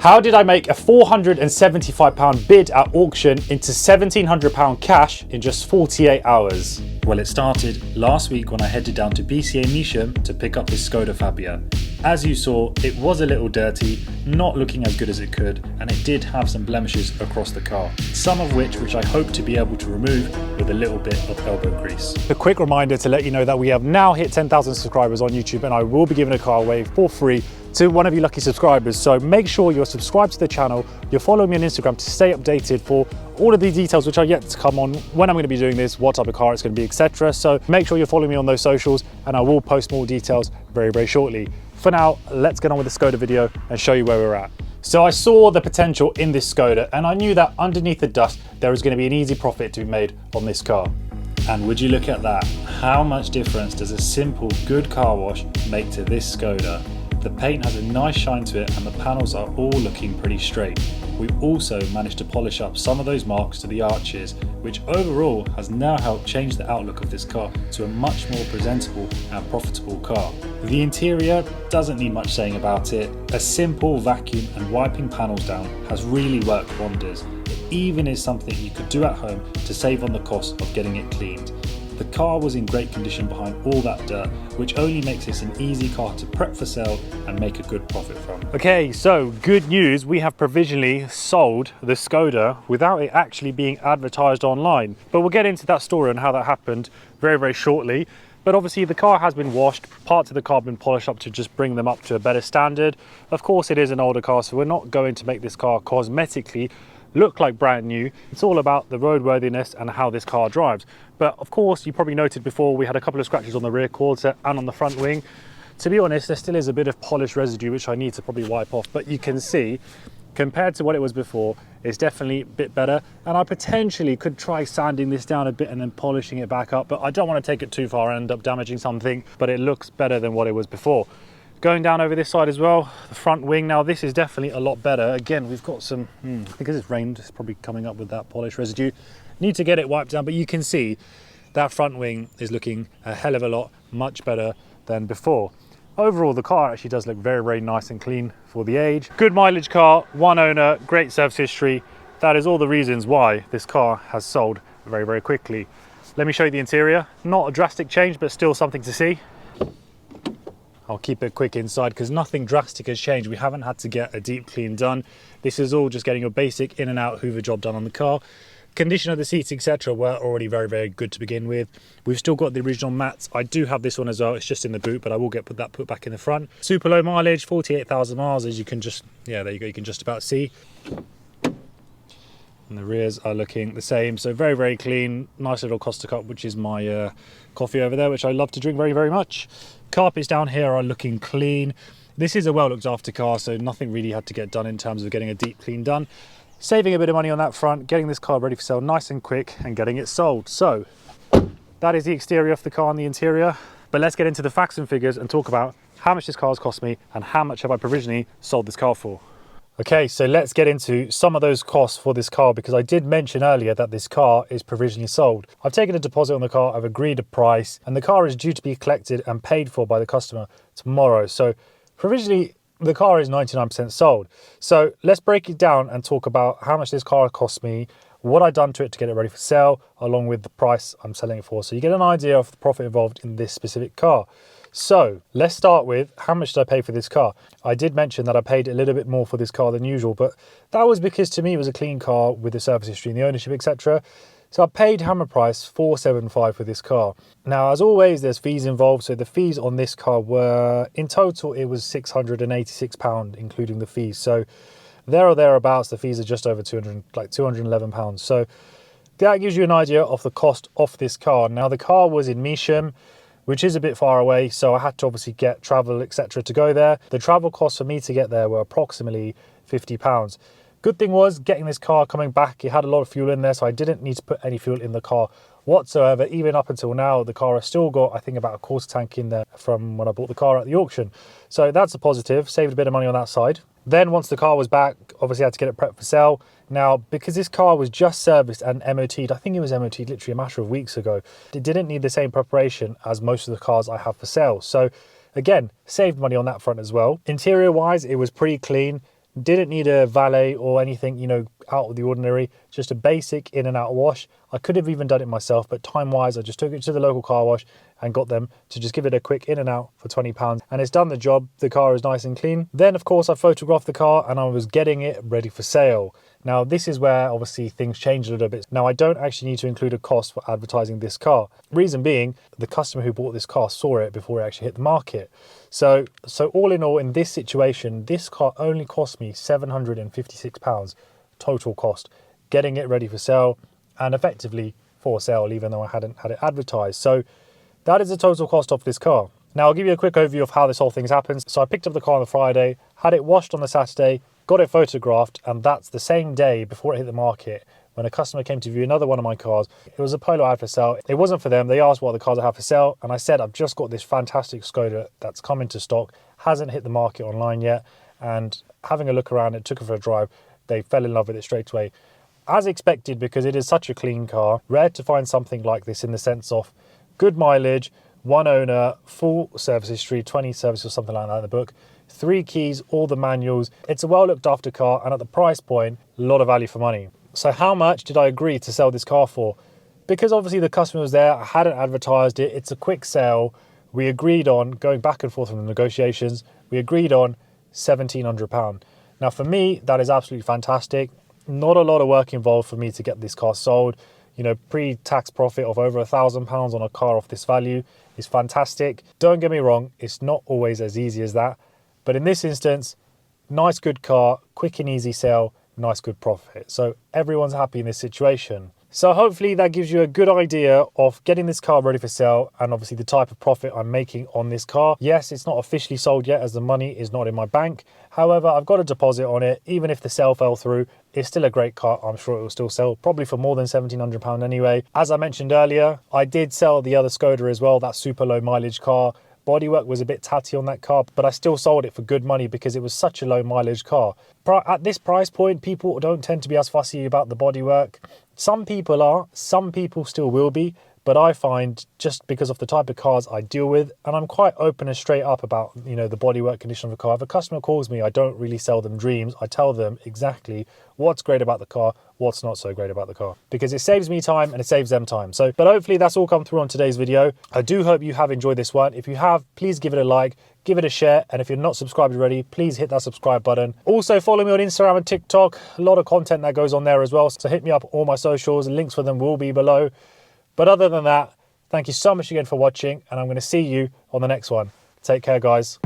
How did I make a £475 bid at auction into £1,700 cash in just 48 hours? Well, it started last week when I headed down to BCA Measham to pick up this Skoda Fabia. As you saw, it was a little dirty, not looking as good as it could, and it did have some blemishes across the car, some of which I hope to be able to remove with a little bit of elbow grease. A quick reminder to let you know that we have now hit 10,000 subscribers on YouTube, and I will be giving a car away for free to one of you lucky subscribers. So make sure you're subscribed to the channel, you're following me on Instagram to stay updated for all of the details which are yet to come on, when I'm going to be doing this, what type of car it's going to be, etc. So make sure you're following me on those socials, and I will post more details very, very shortly. For now, let's get on with the Skoda video and show you where we're at. So I saw the potential in this Skoda, and I knew that underneath the dust, there was going to be an easy profit to be made on this car. And would you look at that? How much difference does a simple, good car wash make to this Skoda? The paint has a nice shine to it and the panels are all looking pretty straight. We've also managed to polish up some of those marks to the arches, which overall has now helped change the outlook of this car to a much more presentable and profitable car. The interior doesn't need much saying about it. A simple vacuum and wiping panels down has really worked wonders. It even is something you could do at home to save on the cost of getting it cleaned. The car was in great condition behind all that dirt, which only makes this an easy car to prep for sale and make a good profit from. Okay, so good news, we have provisionally sold the Skoda without it actually being advertised online. But we'll get into that story and how that happened very, very shortly. But obviously the car has been washed, parts of the car have been polished up to just bring them up to a better standard. Of course it is an older car, so we're not going to make this car cosmetically look like brand new. It's all about the roadworthiness and how this car drives. But of course, you probably noted before, we had a couple of scratches on the rear cord set and on the front wing. To be honest, there still is a bit of polish residue which I need to probably wipe off, but you can see compared to what it was before, it's definitely a bit better. And I potentially could try sanding this down a bit and then polishing it back up, but I don't want to take it too far and end up damaging something, but it looks better than what it was before. Going down over this side as well, the front wing, now this is definitely a lot better. Again, we've got some, because it's rained, it's probably coming up with that polish residue. Need to get it wiped down, but you can see that front wing is looking a hell of a lot much better than before. Overall, the car actually does look very, very nice and clean for the age. Good mileage car, one owner, great service history. That is all the reasons why this car has sold very, very quickly. Let me show you the interior. Not a drastic change, but still something to see. I'll keep it quick inside because nothing drastic has changed. We haven't had to get a deep clean done. This is all just getting your basic in and out hoover job done on the car. Condition of the seats, etc. were already very, very good to begin with. We've still got the original mats. I do have this one as well. It's just in the boot, but I will get put back in the front. Super low mileage, 48,000 miles, as you can just, yeah, there you go. You can just about see. And the rears are looking the same. So very, very clean. Nice little Costa cup, which is my coffee over there, which I love to drink very, very much. Carpets down here are looking clean. This is a well looked after car, so nothing really had to get done in terms of getting a deep clean done. Saving a bit of money on that front, getting this car ready for sale nice and quick and getting it sold. So that is the exterior of the car and the interior. But let's get into the facts and figures and talk about how much this car has cost me and how much have I provisionally sold this car for. Okay, so let's get into some of those costs for this car, because I did mention earlier that this car is provisionally sold. I've taken a deposit on the car, I've agreed a price, and the car is due to be collected and paid for by the customer tomorrow. So provisionally, the car is 99% sold. So let's break it down and talk about how much this car cost me, what I've done to it to get it ready for sale, along with the price I'm selling it for. So you get an idea of the profit involved in this specific car. So let's start with how much did I pay for this car? I did mention that I paid a little bit more for this car than usual, but that was because to me it was a clean car with the service history and the ownership, etc. So I paid hammer price $475 for this car. Now, as always, there's fees involved. So the fees on this car were, in total, it was £686, including the fees. So there or thereabouts, the fees are just over £211. So that gives you an idea of the cost of this car. Now, the car was in Measham, which is a bit far away, so I had to obviously get travel, etc. to go there. The travel costs for me to get there were approximately £50. Good thing was, getting this car coming back, it had a lot of fuel in there, so I didn't need to put any fuel in the car whatsoever. Even up until now, the car has still got, I think, about a quarter tank in there from when I bought the car at the auction. So that's a positive, saved a bit of money on that side. Then once the car was back, obviously I had to get it prepped for sale. Now, because this car was just serviced and MOT'd, I think it was MOT'd literally a matter of weeks ago, it didn't need the same preparation as most of the cars I have for sale. So again, saved money on that front as well. Interior wise, it was pretty clean. Didn't need a valet or anything, you know, out of the ordinary, just a basic in and out wash. I could have even done it myself, but time wise, I just took it to the local car wash and got them to just give it a quick in and out for £20, and it's done the job. The car is nice and clean. Then of course I photographed the car and I was getting it ready for sale. Now this is where obviously things change a little bit. Now I don't actually need to include a cost for advertising this car. Reason being, the customer who bought this car saw it before it actually hit the market. So all in all, in this situation, this car only cost me £756 total cost, getting it ready for sale and effectively for sale, even though I hadn't had it advertised. So that is the total cost of this car. Now I'll give you a quick overview of how this whole thing happens. So I picked up the car on the Friday, had it washed on the Saturday, got it photographed, and that's the same day before it hit the market when a customer came to view another one of my cars. It was a Polo I had for sale. It wasn't for them. They asked what the cars I have for sale, and I said I've just got this fantastic Skoda that's come into stock, hasn't hit the market online yet, and having a look around it, took it for a drive, they fell in love with it straight away. As expected, because it is such a clean car, rare to find something like this in the sense of good mileage, one owner, full service history, 20 services or something like that in the book, 3 keys, all the manuals. It's a well looked after car, and at the price point, a lot of value for money. So how much did I agree to sell this car for? Because obviously the customer was there, I hadn't advertised it, it's a quick sale. We agreed on, going back and forth in the negotiations, we agreed on £1,700. Now for me, that is absolutely fantastic. Not a lot of work involved for me to get this car sold. You know, pre-tax profit of over £1,000 on a car of this value is fantastic. Don't get me wrong, it's not always as easy as that. But in this instance, nice good car, quick and easy sale, nice good profit. So everyone's happy in this situation. So hopefully that gives you a good idea of getting this car ready for sale and obviously the type of profit I'm making on this car. Yes, it's not officially sold yet as the money is not in my bank. However, I've got a deposit on it. Even if the sale fell through, it's still a great car. I'm sure it will still sell, probably for more than £1,700 anyway. As I mentioned earlier, I did sell the other Skoda as well, that super low mileage car. Bodywork was a bit tatty on that car, but I still sold it for good money because it was such a low mileage car. At this price point, people don't tend to be as fussy about the bodywork. Some people are, some people still will be, but I find just because of the type of cars I deal with, and I'm quite open and straight up about, you know, the bodywork condition of a car. If a customer calls me, I don't really sell them dreams. I tell them exactly what's great about the car, what's not so great about the car, because it saves me time and it saves them time. So, but hopefully that's all come through on today's video. I do hope you have enjoyed this one. If you have, please give it a like, give it a share, and if you're not subscribed already, please hit that subscribe button. Also follow me on Instagram and TikTok. A lot of content that goes on there as well, so hit me up all my socials. Links for them will be below. But other than that, thank you so much again for watching, and I'm going to see you on the next one. Take care, guys.